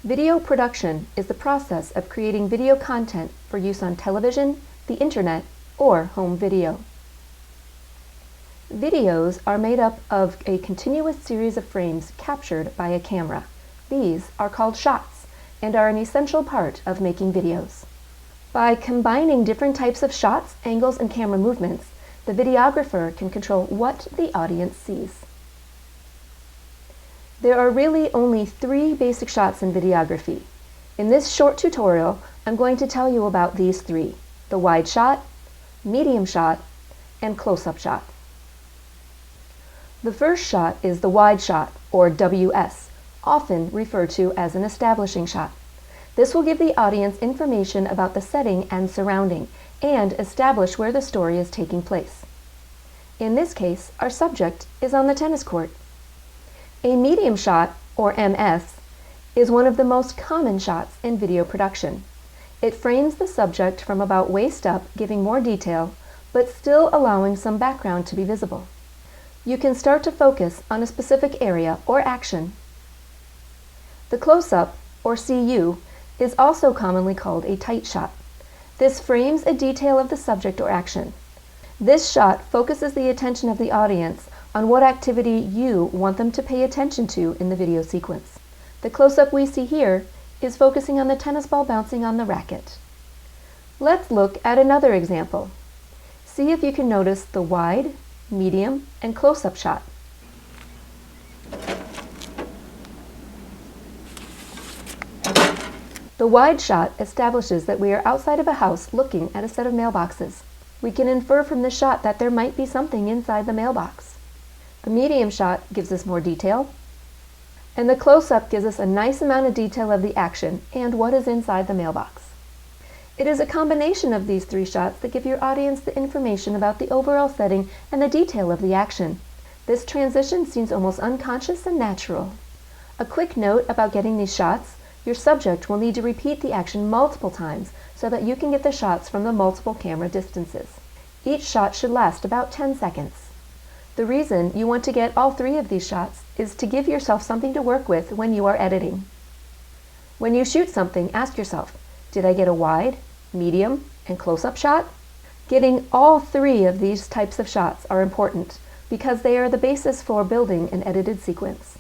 Video production is the process of creating video content for use on television, the internet, or home video. Videos are made up of a continuous series of frames captured by a camera. These are called shots and are an essential part of making videos. By combining different types of shots, angles, and camera movements, the videographer can control what the audience sees. There are really only 3 basic shots in videography. In this short tutorial, I'm going to tell you about these 3: the wide shot, medium shot, and close-up shot. The first shot is the wide shot, or WS, often referred to as an establishing shot. This will give the audience information about the setting and surrounding, and establish where the story is taking place. In this case, our subject is on the tennis court. A medium shot, or MS, is one of the most common shots in video production. It frames the subject from about waist up, giving more detail, but still allowing some background to be visible. You can start to focus on a specific area or action. The close-up, or CU, is also commonly called a tight shot. This frames a detail of the subject or action. This shot focuses the attention of the audience on what activity you want them to pay attention to in the video sequence. The close-up we see here is focusing on the tennis ball bouncing on the racket. Let's look at another example. See if you can notice the wide, medium, and close-up shot. The wide shot establishes that we are outside of a house looking at a set of mailboxes. We can infer from this shot that there might be something inside the mailbox. The medium shot gives us more detail, and the close-up gives us a nice amount of detail of the action and what is inside the mailbox. It is a combination of these 3 shots that give your audience the information about the overall setting and the detail of the action. This transition seems almost unconscious and natural. A quick note about getting these shots: your subject will need to repeat the action multiple times so that you can get the shots from the multiple camera distances. Each shot should last about 10 seconds. The reason you want to get all 3 of these shots is to give yourself something to work with when you are editing. When you shoot something, ask yourself, did I get a wide, medium, and close-up shot? Getting all 3 of these types of shots are important because they are the basis for building an edited sequence.